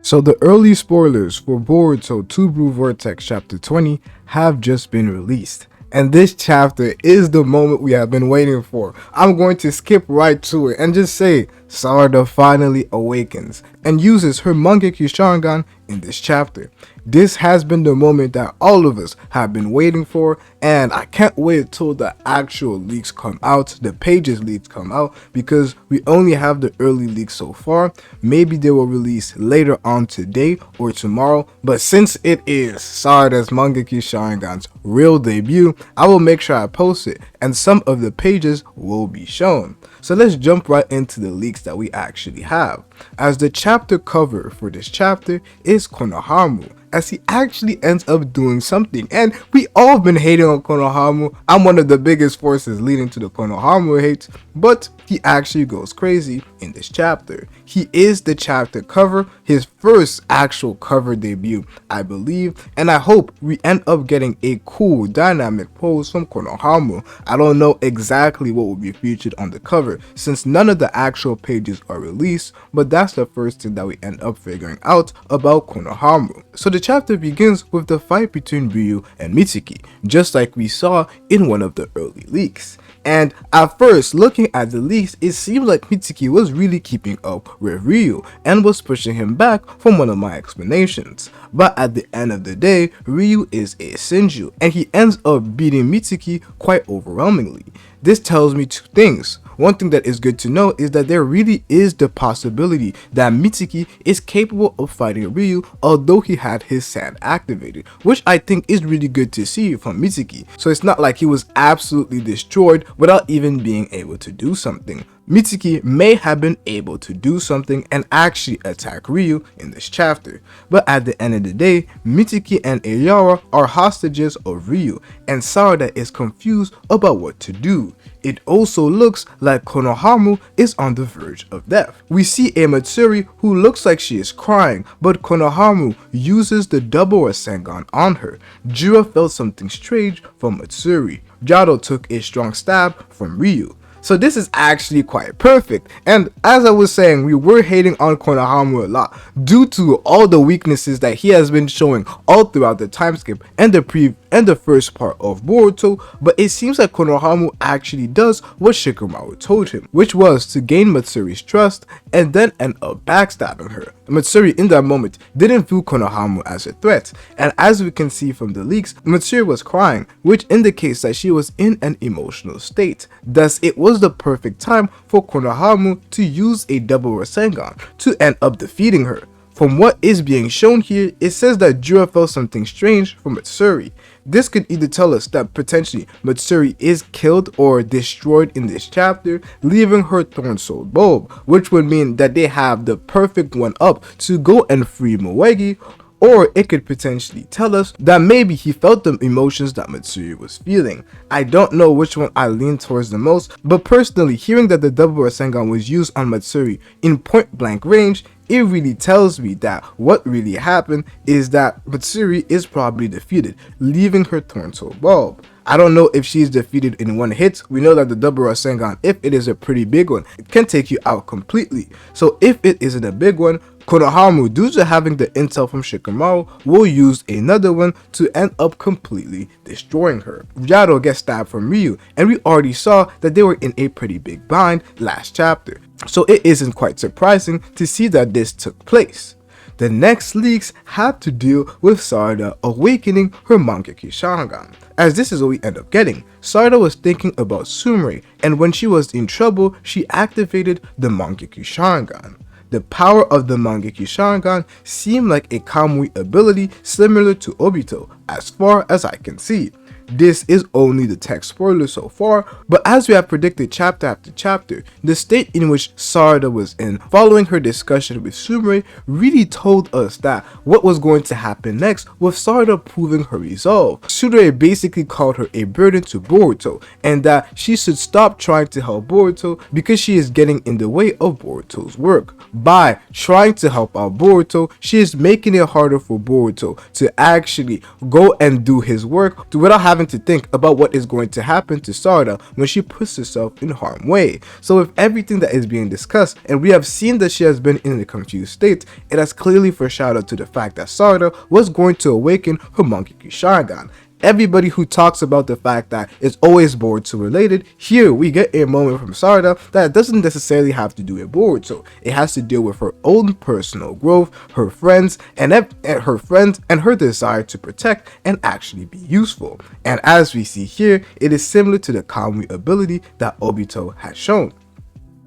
So the early spoilers for Boruto 2 Blue Vortex chapter 20 have just been released. And this chapter is the moment we have been waiting for. I'm going to skip right to it and just say Sarada finally awakens and uses her Mangekyou Sharingan in this chapter. This has been the moment that all of us have been waiting for, and I can't wait till the actual leaks come out, the pages leaks come out, because we only have the early leaks so far. Maybe they will release later on today or tomorrow, but since it is Sarada's Mangekyou Sharingan's real debut, I will make sure I post it, and some of the pages will be shown. So let's jump right into the leaks that we actually have, as the chapter cover for this chapter is Konohamaru, as he actually ends up doing something, and we all have been hating on Konohamaru. I'm one of the biggest forces leading to the Konohamaru hate, but he actually goes crazy in this chapter. He is the chapter cover, his first actual cover debut, I believe, and I hope we end up getting a cool dynamic pose from Konohamaru. I don't know exactly what will be featured on the cover since none of the actual pages are released, but that's the first thing that we end up figuring out about Konohamaru. So the chapter begins with the fight between Ryu and Mitsuki, just like we saw in one of the early leaks. And at first, looking at the leaks, it seemed like Mitsuki was really keeping up with Ryu and was pushing him back from one of my explanations. But at the end of the day, Ryu is a Senju, and he ends up beating Mitsuki quite overwhelmingly. This tells me two things. One thing that is good to know is that there really is the possibility that Mitsuki is capable of fighting Ryu, although he had his sand activated, which I think is really good to see from Mitsuki. So it's not like he was absolutely destroyed without even being able to do something. Mitsuki may have been able to do something and actually attack Ryu in this chapter, but at the end of the day, Mitsuki and Ayara are hostages of Ryu, and Sarada is confused about what to do. It also looks like Konohamaru is on the verge of death. We see a Matsuri who looks like she is crying, but Konohamaru uses the double Rasengan on her. Jura felt something strange from Matsuri. Jado took a strong stab from Ryu. So this is actually quite perfect, and as I was saying, we were hating on Konohamaru a lot due to all the weaknesses that he has been showing all throughout the time skip and the first part of Boruto, but it seems like Konohamaru actually does what Shikamaru told him, which was to gain Matsuri's trust and then end up backstabbing her. Matsuri in that moment didn't view Konohamaru as a threat, and as we can see from the leaks, Matsuri was crying, which indicates that she was in an emotional state. Thus, it was the perfect time for Konohamaru to use a double Rasengan to end up defeating her. From what is being shown here, it says that Jura felt something strange from Matsuri. This could either tell us that potentially Matsuri is killed or destroyed in this chapter, leaving her Thorn Soul Bulb, which would mean that they have the perfect one up to go and free Moegi, or it could potentially tell us that maybe he felt the emotions that Matsuri was feeling. I don't know which one I lean towards the most, but personally, hearing that the double Rasengan was used on Matsuri in point blank range, it really tells me that what really happened is that Matsuri is probably defeated, leaving her Thorn Soul Bulb. I don't know if she's defeated in one hit. We know that the double Rasengan, if it is a pretty big one, it can take you out completely. So if it isn't a big one, Konohamaru, due to having the intel from Shikamaru, will use another one to end up completely destroying her. Jado gets stabbed from Ryu, and we already saw that they were in a pretty big bind last chapter. So it isn't quite surprising to see that this took place. The next leaks have to deal with Sarada awakening her Mangekyou Sharingan, as this is what we end up getting. Sarada was thinking about Sumire, and when she was in trouble, she activated the Mangekyou Sharingan. The power of the Mangekyou Sharingan seemed like a Kamui ability similar to Obito, as far as I can see. This is only the text spoiler so far, but as we have predicted chapter after chapter, the state in which Sarada was in following her discussion with Sumire really told us that what was going to happen next was Sarada proving her resolve. Sumire basically called her a burden to Boruto, and that she should stop trying to help Boruto because she is getting in the way of Boruto's work. By trying to help out Boruto, she is making it harder for Boruto to actually go and do his work without having having to think about what is going to happen to Sarada when she puts herself in harm's way. So with everything that is being discussed, and we have seen that she has been in a confused state, it has clearly foreshadowed to the fact that Sarada was going to awaken her Mangekyou Sharingan. Everybody who talks about the fact that it's always Boruto related, here we get a moment from Sarada that doesn't necessarily have to do with Boruto. It has to deal with her own personal growth, her friends, and her desire to protect and actually be useful. And as we see here, it is similar to the Kamui ability that Obito has shown.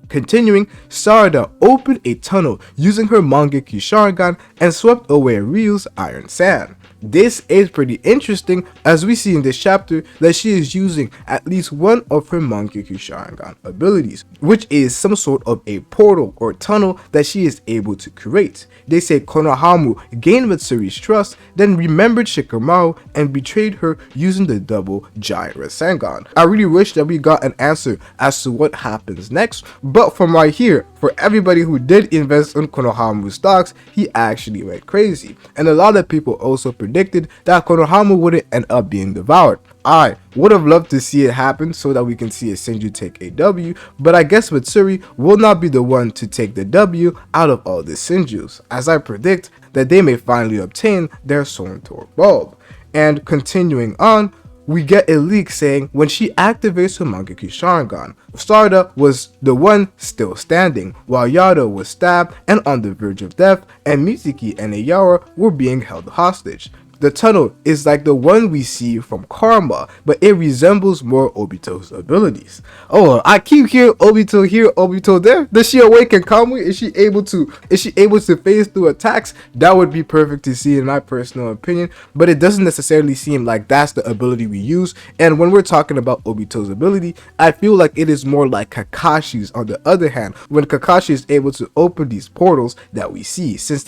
Continuing, Sarada opened a tunnel using her Mangekyou Sharingan and swept away Ryu's iron sand. This is pretty interesting, as we see in this chapter that she is using at least one of her Mangekyou Sharingan abilities, which is some sort of a portal or tunnel that she is able to create. They say Konohamaru gained Matsuri's trust, then remembered Shikamaru and betrayed her using the double giant Rasengan. I really wish that we got an answer as to what happens next, but from right here, for everybody who did invest in Konohamaru stocks, he actually went crazy. And a lot of people also predicted that Konohamaru wouldn't end up being devoured. I would have loved to see it happen so that we can see a Senju take a W, but I guess Matsuri will not be the one to take the W out of all the Senjus, as I predict that they may finally obtain their Soren Torque bulb. And continuing on, we get a leak saying when she activates her Mangekyou Sharingan, Sarada was the one still standing, while Yada was stabbed and on the verge of death, and Mitsuki and Ayara were being held hostage. The tunnel is like the one we see from Karma, but it resembles more Obito's abilities. Oh, I keep hearing Obito here, Obito there. Does she awaken Kamui? Is she able to phase through attacks? That would be perfect to see in my personal opinion, but it doesn't necessarily seem like that's the ability we use. And when we're talking about Obito's ability, I feel like it is more like Kakashi's on the other hand, when Kakashi is able to open these portals that we see, since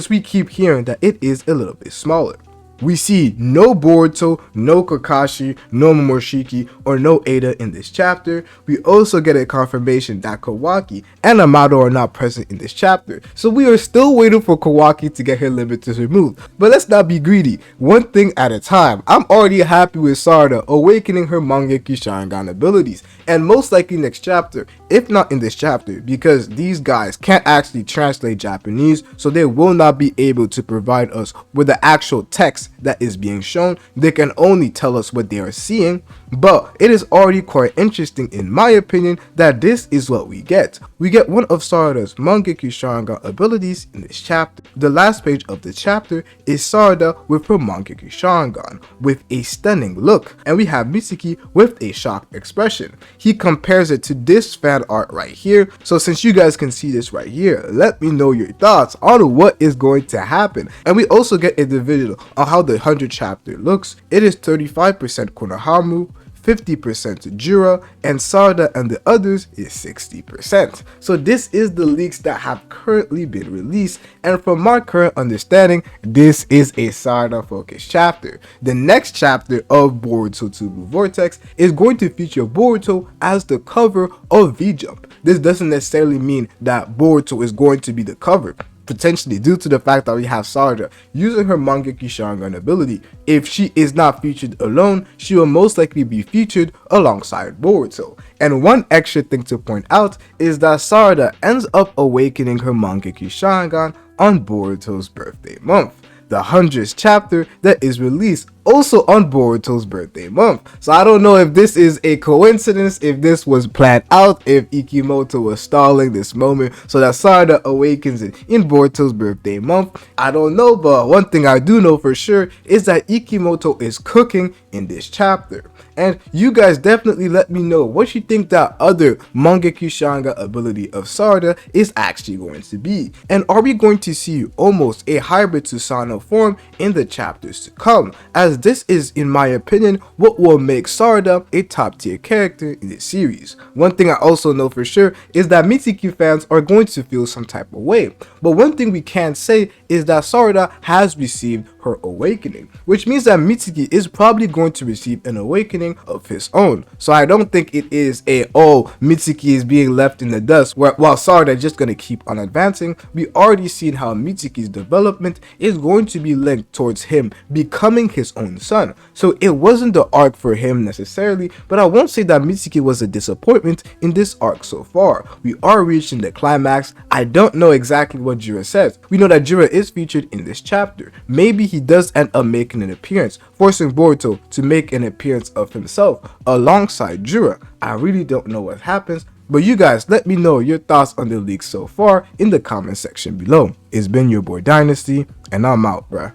we keep hearing that it is a little bit smaller. We see no Boruto, no Kakashi, no Momoshiki, or no Ada in this chapter. We also get a confirmation that Kawaki and Amado are not present in this chapter, so we are still waiting for Kawaki to get her limiters removed. But let's not be greedy, one thing at a time. I'm already happy with Sarada awakening her Mangekyou Sharingan abilities, and most likely next chapter, if not in this chapter, because these guys can't actually translate Japanese, so they will not be able to provide us with the actual text that is being shown. They can only tell us what they are seeing, but it is already quite interesting in my opinion that this is what we get. We get one of Sarada's Mangekyou Sharingan abilities in this chapter. The last page of the chapter is Sarada with her Mangekyou Sharingan with a stunning look, and we have Mitsuki with a shocked expression. He compares it to this fan art right here, so since you guys can see this right here, let me know your thoughts on what is going to happen. And we also get a division on how the 100 chapter looks. It is 35% Konohamaru, 50% Jura, and Sarada and the others is 60%. So this is the leaks that have currently been released, and from my current understanding, this is a Sarada focused chapter. The next chapter of Boruto 2 Blue Vortex is going to feature Boruto as the cover of V-Jump. This doesn't necessarily mean that Boruto is going to be the cover, potentially due to the fact that we have Sarada using her Mangekyou Sharingan ability. If she is not featured alone, she will most likely be featured alongside Boruto. And one extra thing to point out is that Sarada ends up awakening her Mangekyou Sharingan on Boruto's birthday month, the 100th chapter that is released also on Boruto's birthday month. So I don't know if this is a coincidence, if this was planned out, if Ikimoto was stalling this moment so that Sarada awakens in Boruto's birthday month. I don't know, but one thing I do know for sure is that Ikimoto is cooking in this chapter. And you guys definitely let me know what you think that other Mangekyou Sharingan ability of Sarada is actually going to be. And are we going to see almost a hybrid Susanoo form in the chapters to come, as this is, in my opinion, what will make Sarada a top tier character in this series. One thing I also know for sure is that Mitsuki fans are going to feel some type of way, but one thing we can say is that Sarada has received her awakening, which means that Mitsuki is probably going to receive an awakening of his own. So I don't think it is Mitsuki is being left in the dust while Sarada just gonna keep on advancing. We already seen how Mitsuki's development is going to be linked towards him becoming his own son. So it wasn't the arc for him necessarily, but I won't say that Mitsuki was a disappointment in this arc so far. We are reaching the climax. I don't know exactly what Jira says. We know that Jira is featured in this chapter. Maybe he does end up making an appearance, forcing Boruto to make an appearance of himself alongside Jira. I really don't know what happens, but you guys let me know your thoughts on the leak so far in the comment section below. It's been your boy Dynasty, and I'm out, bruh.